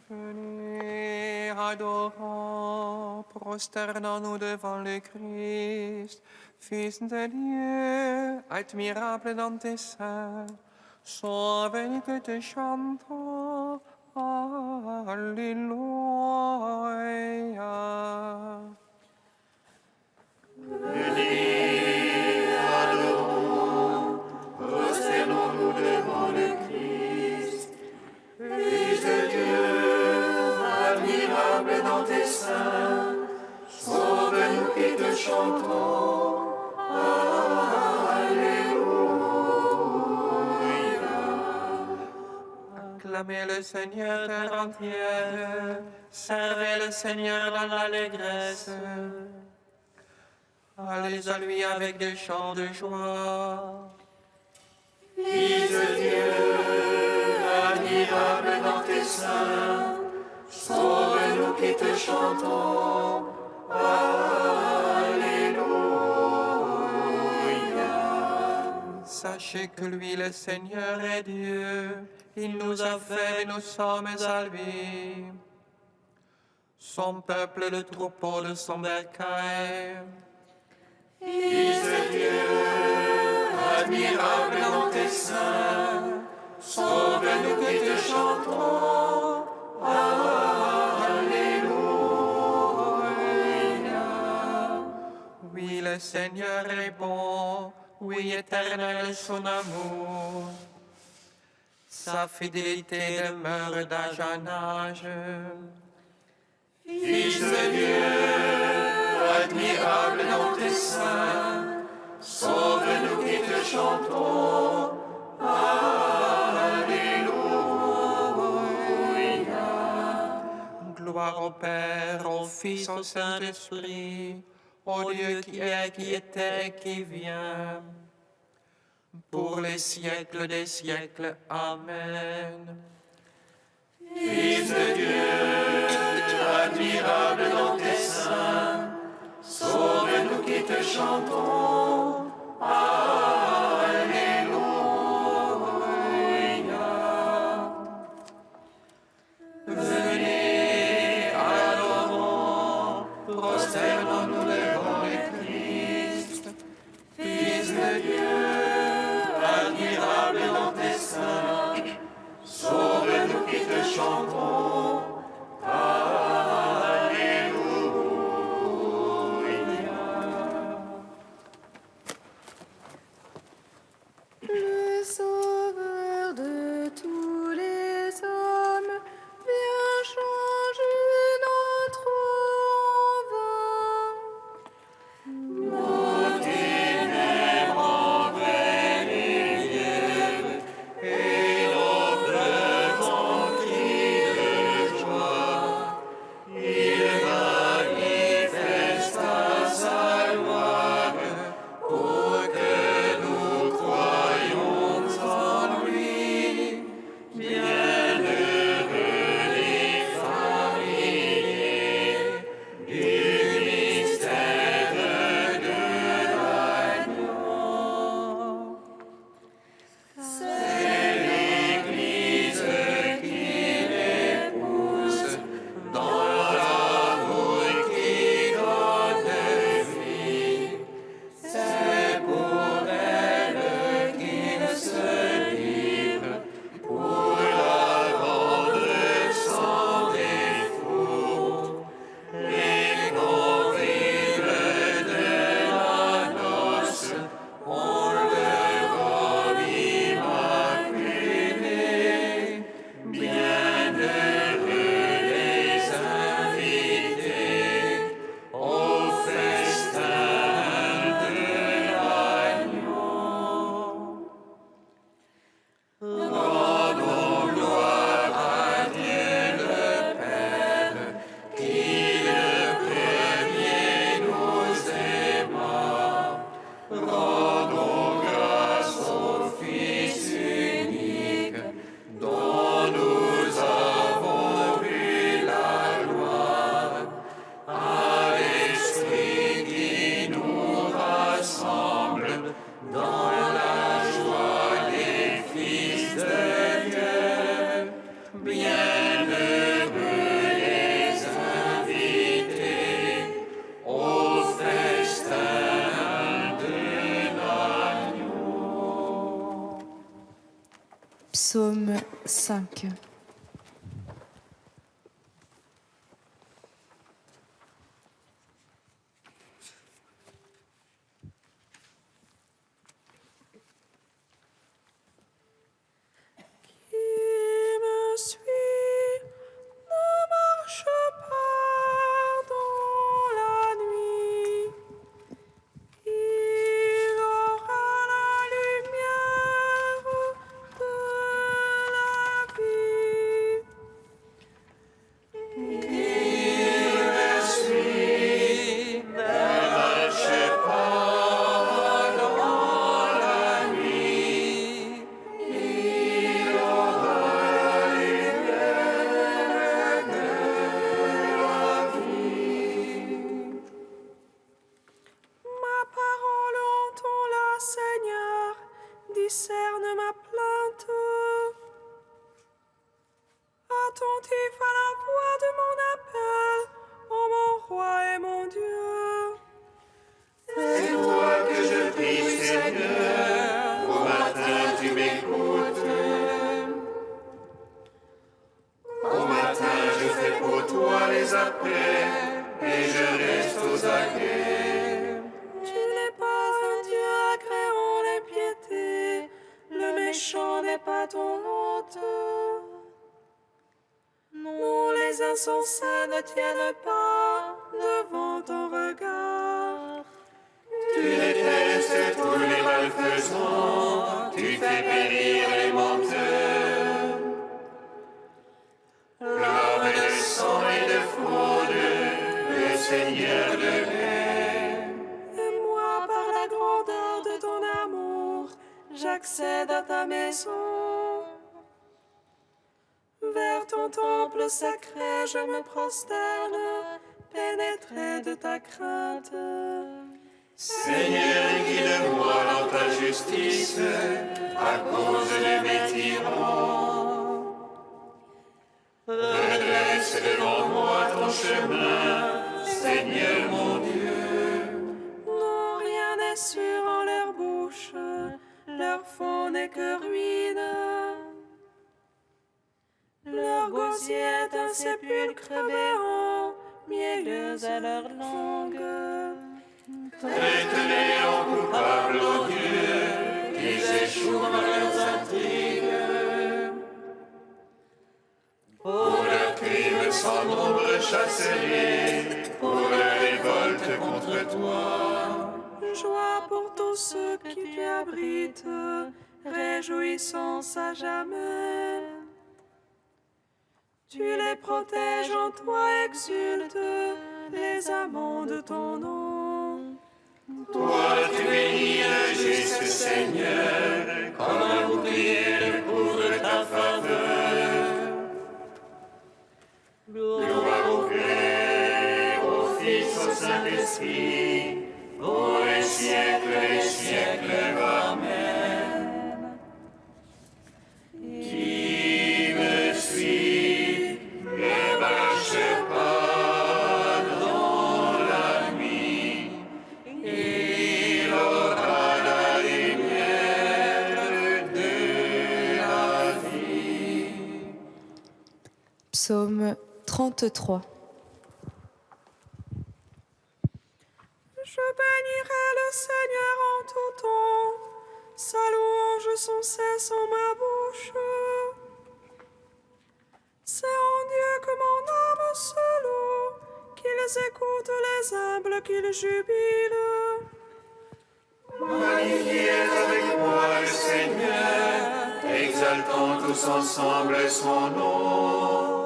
Venez, adorons, prosternons-nous devant le Christ, Fils de Dieu, admirable dans tes seins. Sauve que te chantons, Alléluia. Venez, adorons, prosternons-nous devant le Christ, Fils de Dieu, admirable dans tes seins. Sauve-nous qui te chantons, Alléluia. Acclamez le Seigneur terre entière, servez le Seigneur dans l'allégresse. Allez à lui avec des chants de joie. Fils de Dieu, admirable dans tes seins, sauve-nous qui te chantons, Alléluia. Sachez que lui, le Seigneur, est Dieu. Il nous a fait et nous sommes à lui. Son peuple, le troupeau de son bercail. Fils de Dieu, admirable dans tes seins, sauve-nous qui te chantons, Alléluia. Oui, le Seigneur est bon. Oui, éternel son amour. Sa fidélité demeure d'âge en âge. Fils de Dieu, admirable dans tes seins, sauve-nous qui te chantons, Alléluia. Gloire au Père, au Fils, au Saint-Esprit, au Dieu qui est, qui était et qui vient, pour les siècles des siècles. Amen. Fils de Dieu, admirable dans tes seins, sauve-nous qui te chantons, Alléluia. Venez, adorons, prosternons-nous devant le Christ, Fils de Dieu, admirable dans tes seins, sauve-nous qui te chantons, Alléluia. Psaume 5. Discerne ma plainte. Attentif à la voix de mon appel, ô mon roi et mon Dieu. C'est toi que je prie, Seigneur, au matin tu m'écoutes. Au matin je fais pour toi les appels, et je reste aux aguets. Tu n'es pas un Dieu agréant l'impiété, le méchant n'est pas ton hôte. Non, les insensés ne tiennent pas devant ton regard. Tu détestes tous les malfaisants, tu fais périr les menteurs. L'homme de sang et de fraude, le Seigneur de paix. Et moi, par la grandeur de ton amour, j'accède à ta maison. Vers ton temple sacré, je me prosterne, pénétré de ta crainte. Seigneur, guide-moi dans ta justice, à cause de mes tyrans. Redresse devant moi ton chemin, Seigneur mon Dieu. Non, rien n'est sûr en leur bouche, leur fond n'est que ruine. Leur gosier est un sépulcre béant, mielleuse à leur langue. Traite-les en coupables, ô Dieu, qu'ils échouent dans leurs intrigues. Pour leurs crimes sans nombre, chasse-les, pour leur révolte contre toi. Joie pour tous ceux qui t'y abritent, réjouissance à jamais. Tu les protèges en toi, exultent les amants de ton nom. Toi, tu bénis le juste Seigneur, comme un bouclier le couvre ta faveur. Gloire au Père, au Fils, au Saint-Esprit, pour les siècles des siècles. Amen. Qui me suit ne marche pas dans la nuit, il aura la lumière de la vie. Psaume 33. Je bénirai le Seigneur en tout temps, sa louange sans cesse en ma bouche. C'est en Dieu que mon âme se loue, qu'ils écoutent les humbles, qu'ils jubilent. Magnifiez avec moi le Seigneur, exaltons tous ensemble son nom.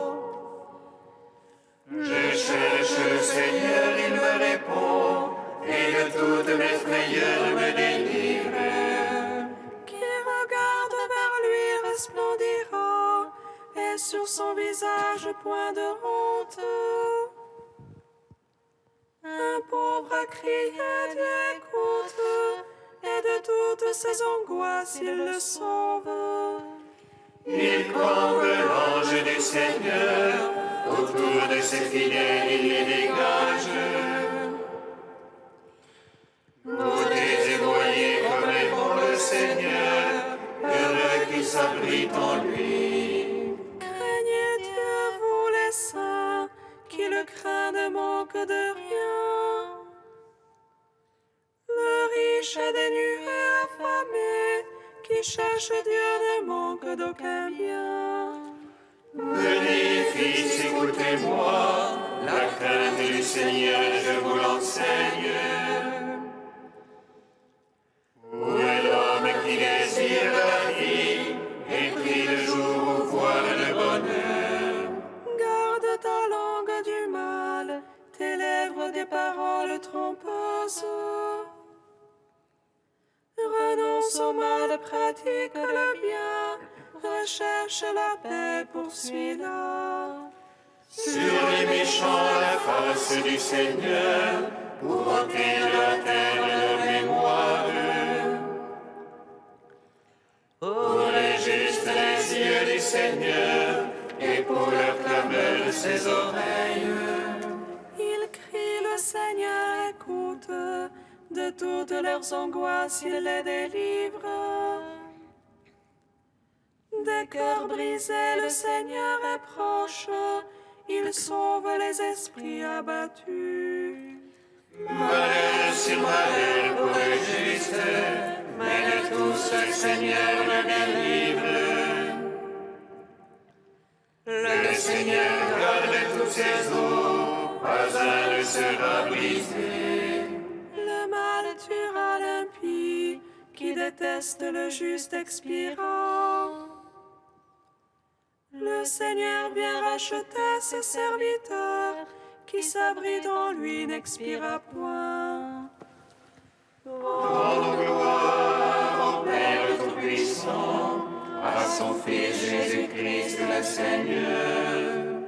Je cherche le Seigneur, il me répond, et de toutes mes frayeurs me délivre. Qui regarde vers lui resplendira, et sur son visage point de honte. Un pauvre crie, Dieu écoute, et de toutes ses angoisses il le sauve. Il comble l'ange du Seigneur, autour de ses fidèles il les dégage. Goûtez et voyez comme est bon le Seigneur, heureux qui s'abrite en lui. Craignez Dieu, vous les saints, qui le craint ne manque de rien. Le riche et dénué affamé, qui cherche Dieu ne manque d'aucun bien. Venez, fils, écoutez-moi, la crainte du Seigneur, je vous l'enseigne. Où est l'homme qui désire la vie et prie le jour où voir le bonheur? Garde ta langue du mal, tes lèvres des paroles trompeuses. Renonce au mal, pratique le bien, recherche la paix, poursuis-la. Sur les méchants la face du Seigneur, pour ôter de la terre leur mémoire. Pour les justes les yeux du Seigneur, et pour leur clameur ses oreilles. Ils crient, le Seigneur écoute, de toutes leurs angoisses il les délivre. Des cœurs brisés, le Seigneur est proche, il sauve les esprits abattus. Malheur sur malheur pour le juste, mais de tous le Seigneur le délivre. Le Seigneur garde tous ses eaux, pas un ne sera brisé. Le mal tuera l'impie, qui déteste le juste expirant. Le Seigneur vient racheter ses serviteurs, qui s'abritent en lui n'expira point. Rendons gloire au Père Tout-Puissant, à son Fils Jésus-Christ le Seigneur.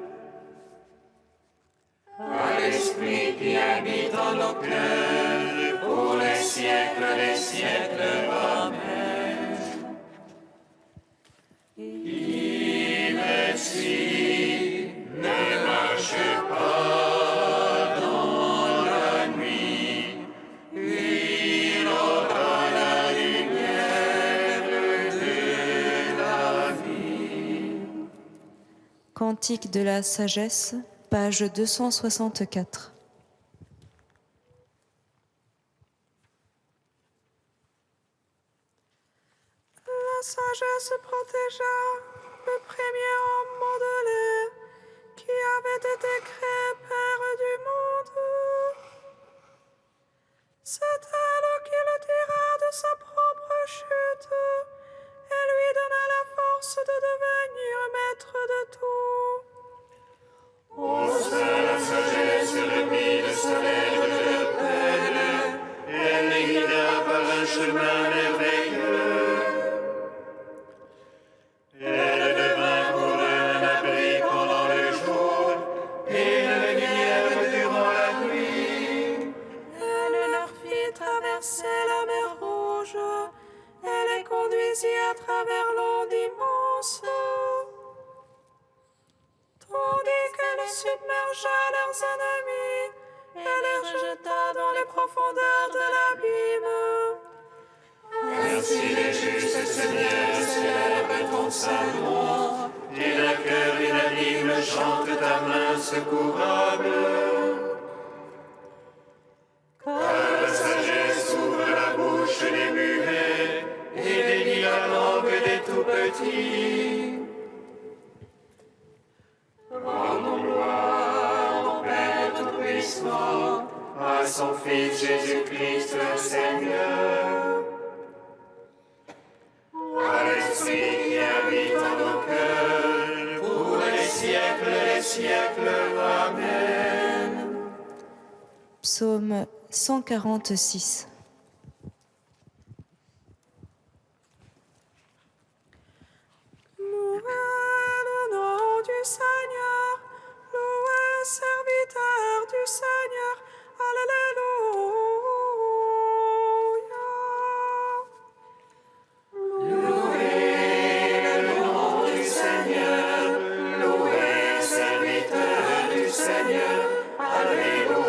À l'Esprit qui habite en nos cœurs, pour les siècles des siècles. Amen. Il ainsi ne marche pas dans la nuit, il aura la lumière de la vie. Cantique de la sagesse, page 264. La sagesse protégea le premier homme modelé, qui avait été créé Père du monde. C'est elle qui le tira de sa propre chute et lui donna la force de devenir maître de tout. Au sein la sagesse remit le soleil de peine, elle les guida par un chemin merveilleux. Elle devint pour eux un abri pendant le jour et une lumière durant la nuit. Elle leur fit traverser la mer Rouge et les conduisit à travers l'onde immense. Tandis qu'elle submergea leurs ennemis et les rejeta dans les profondeurs de l'abîme. Ainsi les justes Seigneur célèbrent ton saint nom, et d'un cœur unanime chante ta main secourable. Car la sagesse ouvre la bouche des muets et délie la langue des tout-petits. Rendons gloire au Père Tout-Puissant, à son Fils Jésus-Christ le Seigneur. À l'Esprit qui habite en nos cœurs, pour les siècles des siècles. Amen. Psaume 146. Louez le nom du Seigneur, louez serviteur du Seigneur, Alléluia. Louez le nom du Seigneur, louez serviteur du Seigneur. Alléluia.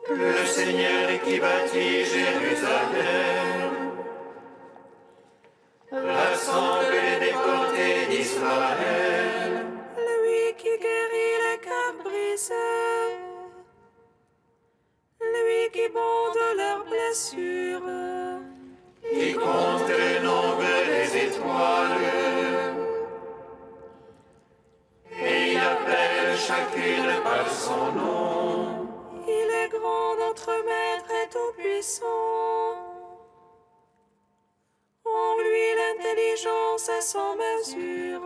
Le Seigneur qui bâtit Jérusalem rassemble les déportés d'Israël. Lui qui guérit les cœurs brisés, lui qui bonde leurs blessures, Qui compte le nombre des étoiles et il appelle chacune par son nom. il est grand, notre Maître et tout-puissant. En lui l'intelligence est sans mesure.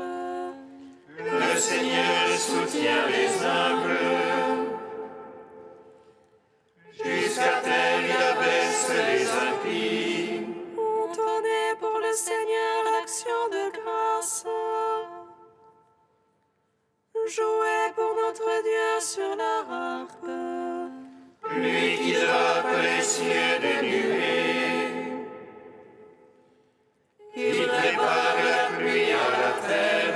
Le Seigneur soutient les humbles, jusqu'à terre il abaisse les impies. Entonnez pour le Seigneur l'action de grâce. Jouez pour notre Dieu sur la harpe. Lui qui drape les cieux de nuées, il prépare la pluie à la terre.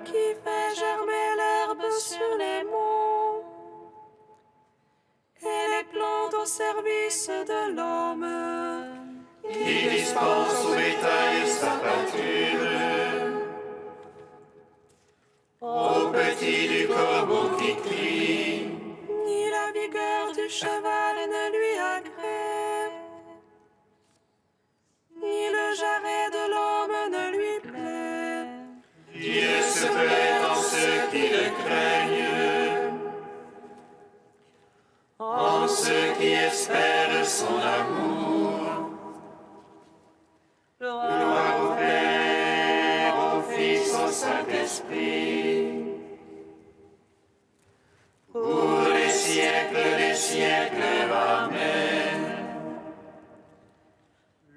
Qui fait germer l'herbe sur les monts et les plantes au service de l'homme. Qui dispense au bétail sa pâture, aux petits du corbeau qui crie. Ni la vigueur du cheval ne lui agrée, ni le jarret de l'homme ne lui plaît. Dieu se plaît en ceux qui le craignent, en ceux qui espèrent son amour. Gloire au Père, au Fils, au Saint-Esprit, pour les siècles des siècles. Amen.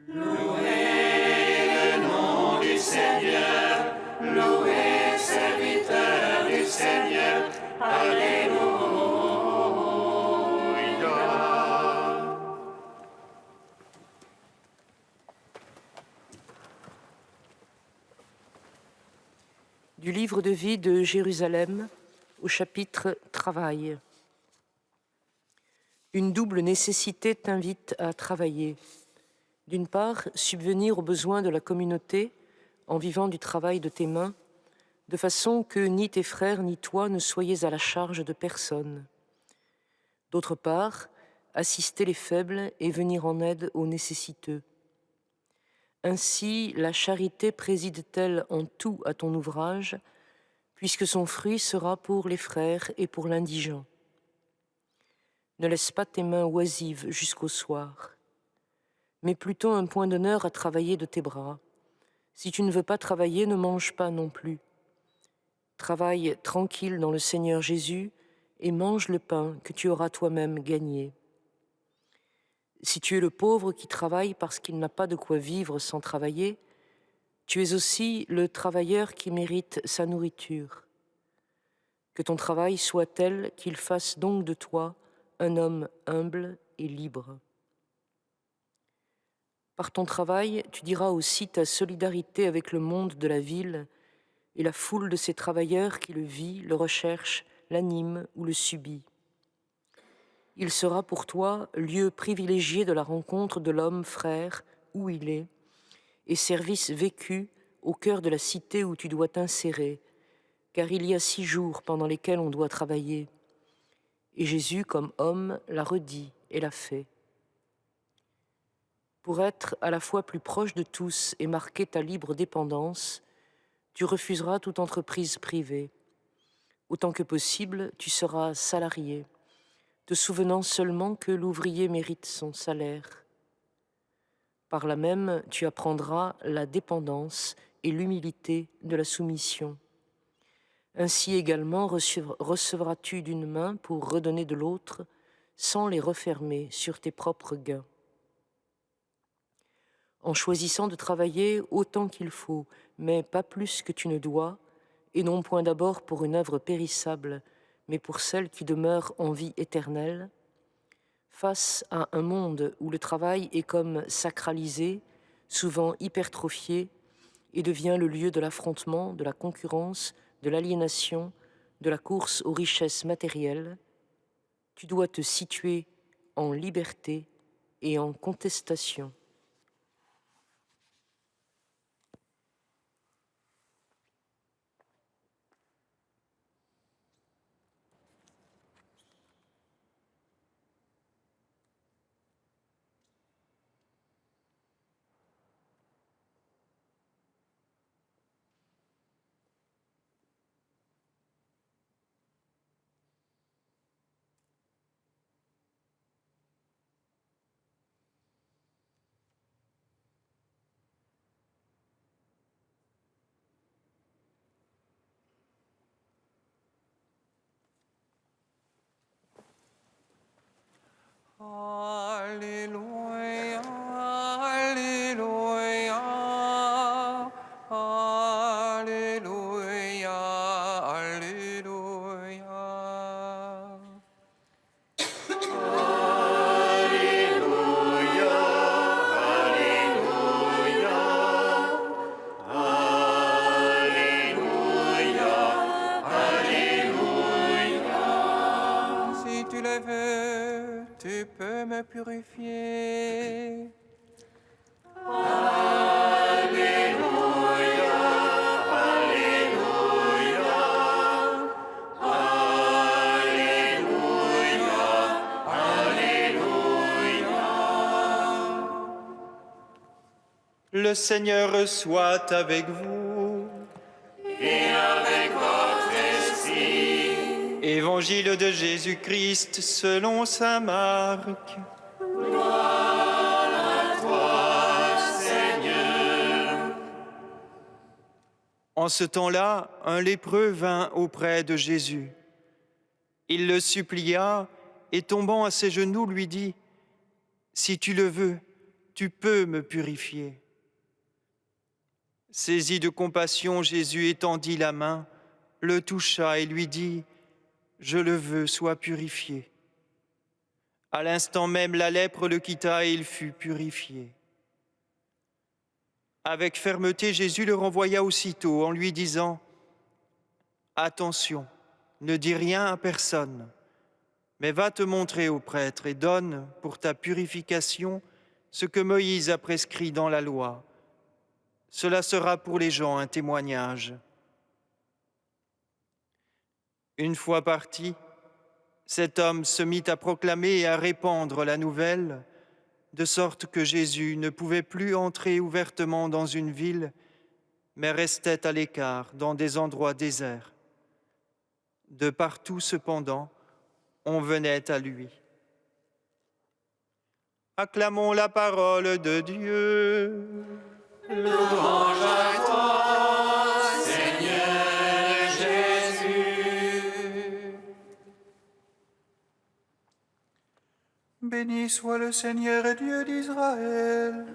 Louez le nom du Seigneur, louez, serviteurs du Seigneur. Alléluia. Du livre de vie de Jérusalem, au chapitre Travail. Une double nécessité t'invite à travailler. D'une part, subvenir aux besoins de la communauté en vivant du travail de tes mains, de façon que ni tes frères ni toi ne soyez à la charge de personne. D'autre part, assister les faibles et venir en aide aux nécessiteux. Ainsi, la charité préside-t-elle en tout à ton ouvrage, puisque son fruit sera pour les frères et pour l'indigent. Ne laisse pas tes mains oisives jusqu'au soir. Mets plutôt un point d'honneur à travailler de tes bras. Si tu ne veux pas travailler, ne mange pas non plus. Travaille tranquille dans le Seigneur Jésus et mange le pain que tu auras toi-même gagné. Si tu es le pauvre qui travaille parce qu'il n'a pas de quoi vivre sans travailler, tu es aussi le travailleur qui mérite sa nourriture. Que ton travail soit tel qu'il fasse donc de toi un homme humble et libre. Par ton travail, tu diras aussi ta solidarité avec le monde de la ville et la foule de ces travailleurs qui le vit, le recherche, l'anime ou le subit. Il sera pour toi lieu privilégié de la rencontre de l'homme frère où il est, et service vécu au cœur de la cité où tu dois t'insérer, car il y a 6 jours pendant lesquels on doit travailler. Et Jésus, comme homme, l'a redit et l'a fait. Pour être à la fois plus proche de tous et marquer ta libre dépendance, tu refuseras toute entreprise privée. Autant que possible, tu seras salarié, te souvenant seulement que l'ouvrier mérite son salaire. Par là même, tu apprendras la dépendance et l'humilité de la soumission. Ainsi également recevras-tu d'une main pour redonner de l'autre, sans les refermer sur tes propres gains. En choisissant de travailler autant qu'il faut, mais pas plus que tu ne dois, et non point d'abord pour une œuvre périssable, mais pour celle qui demeure en vie éternelle, face à un monde où le travail est comme sacralisé, souvent hypertrophié, et devient le lieu de l'affrontement, de la concurrence, de l'aliénation, de la course aux richesses matérielles, tu dois te situer en liberté et en contestation. Alléluia, Alléluia, Alléluia, Alléluia. Si tu le veux, tu peux me purifier. Le Seigneur soit avec vous. Et avec votre esprit. Évangile de Jésus-Christ selon saint Marc. En ce temps-là, un lépreux vint auprès de Jésus. Il le supplia et tombant à ses genoux lui dit : « Si tu le veux, tu peux me purifier. » Saisi de compassion, Jésus étendit la main, le toucha et lui dit : « Je le veux, sois purifié. » À l'instant même, la lèpre le quitta et il fut purifié. Avec fermeté, Jésus le renvoya aussitôt en lui disant : « Attention, ne dis rien à personne, mais va te montrer au prêtre et donne pour ta purification ce que Moïse a prescrit dans la loi. Cela sera pour les gens un témoignage. » Une fois parti, cet homme se mit à proclamer et à répandre la nouvelle, de sorte que Jésus ne pouvait plus entrer ouvertement dans une ville, mais restait à l'écart dans des endroits déserts. De partout, cependant, on venait à lui. Acclamons la parole de Dieu. Louange à toi, Seigneur Jésus. Béni soit le Seigneur Dieu d'Israël.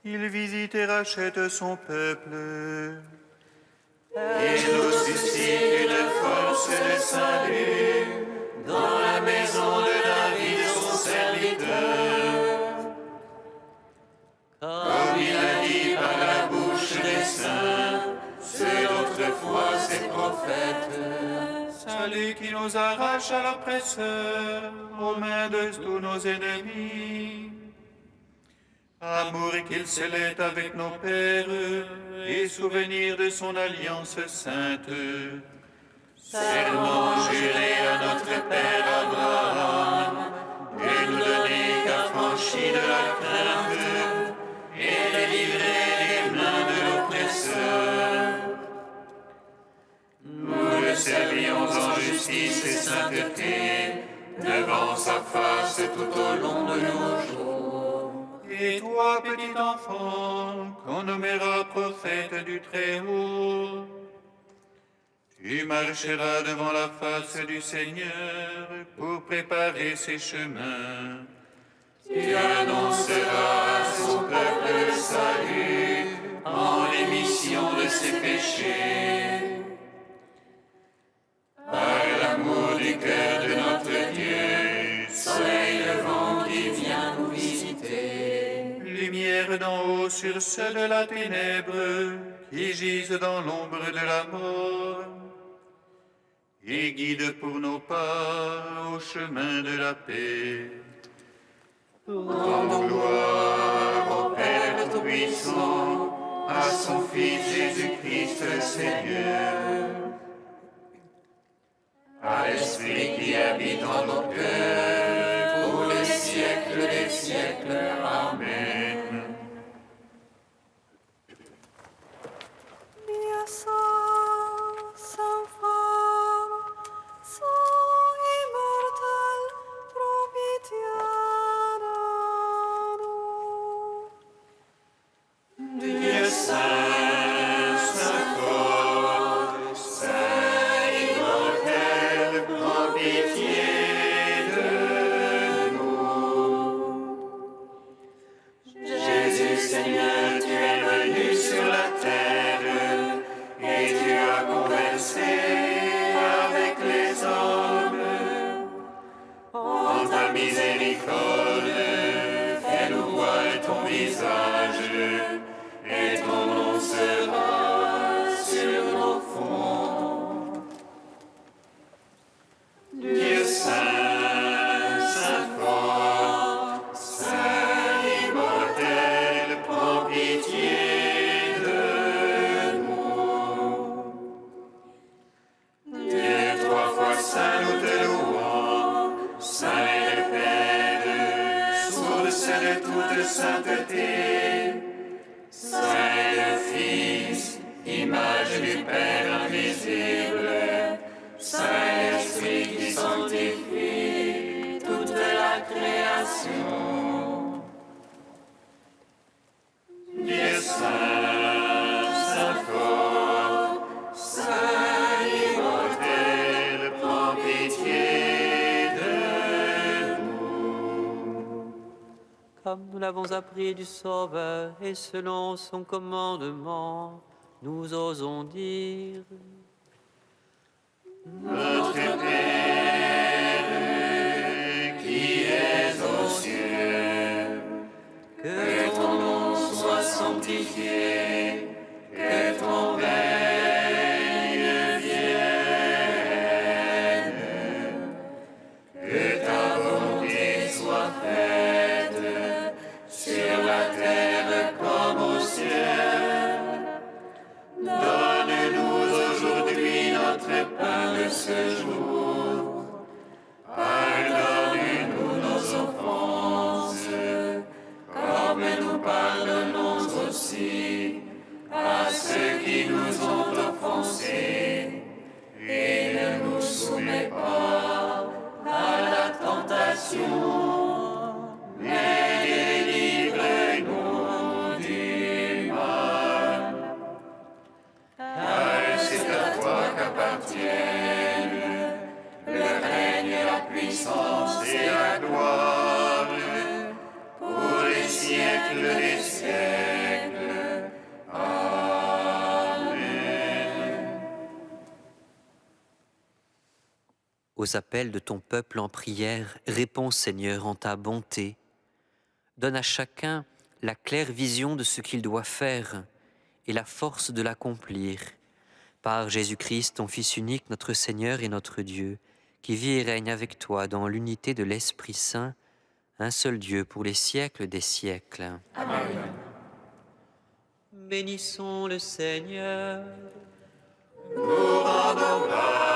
Il visite et rachète son peuple. Il nous suscite une force de salut dans la maison de David, son serviteur. Comme il a dit par la bouche des saints, ceux d'autrefois ses prophètes. Salut qui nous arrache à l'oppresseur, aux mains de tous nos ennemis. Amour qu'il scellait avec nos pères, et souvenir de son alliance sainte. Serment juré à notre père Abraham, de nous donner qu'affranchis de la crainte, et délivrer les mains de l'oppresseur. Nous le servions en justice et sainteté, devant sa face tout au long de nos jours. Et toi, petit enfant, qu'on nommera prophète du Très-Haut, tu marcheras devant la face du Seigneur pour préparer ses chemins. Tu annonceras à son peuple le salut en rémission de ses péchés. Par l'amour du cœur de notre Dieu, soleil levant qui vient nous visiter. Lumière d'en haut sur ceux de la ténèbre qui gisent dans l'ombre de la mort. et guide pour nos pas au chemin de la paix. Rendons gloire au Père Tout-Puissant, à son Fils Jésus-Christ le Seigneur, à l'Esprit qui habite en nos cœurs, pour les siècles des siècles. Amen. Dia Saint, Saint fort, Saint immortel, propitiamus. Dieu saint, saint fort, saint immortel, prends pitié de nous. Jésus Seigneur, tu es venu sur la terre et tu as conversé avec les hommes. En ta miséricorde, fais-nous voir ton visage et ton nom sera sur nos fronts. Dieu saint, saint fort, saint immortel, prends pitié de nous. Dieu trois fois saint, nous te louons, saint est le Père, source de toute sainteté. Saint est le Fils, image du Père invisible. Saint est l'Esprit qui sanctifie toute la création. Dieu saint, saint fort, saint immortel, prends pitié de nous. Comme nous l'avons appris du Sauveur et selon son commandement, nous osons dire: Notre Père, qui es aux cieux, que ton nom soit sanctifié, que ton règne vienne, que ta volonté soit faite sur la terre comme au ciel. Donne-nous aujourd'hui notre pain de ce jour. Pardonne-nous nos offenses, comme nous pardonnons aussi à ceux qui nous ont offensés. Et ne nous soumets pas à la tentation, mais délivre-nous du mal. Car c'est à toi qu'appartiennent le règne, la puissance et la gloire pour les siècles des siècles. Amen. Aux appels de ton peuple en prière, réponds Seigneur en ta bonté. Donne à chacun la claire vision de ce qu'il doit faire et la force de l'accomplir. Par Jésus-Christ, ton Fils unique, notre Seigneur et notre Dieu, qui vit et règne avec toi dans l'unité de l'Esprit Saint, un seul Dieu pour les siècles des siècles. Amen. Bénissons le Seigneur. Nous rendons grâce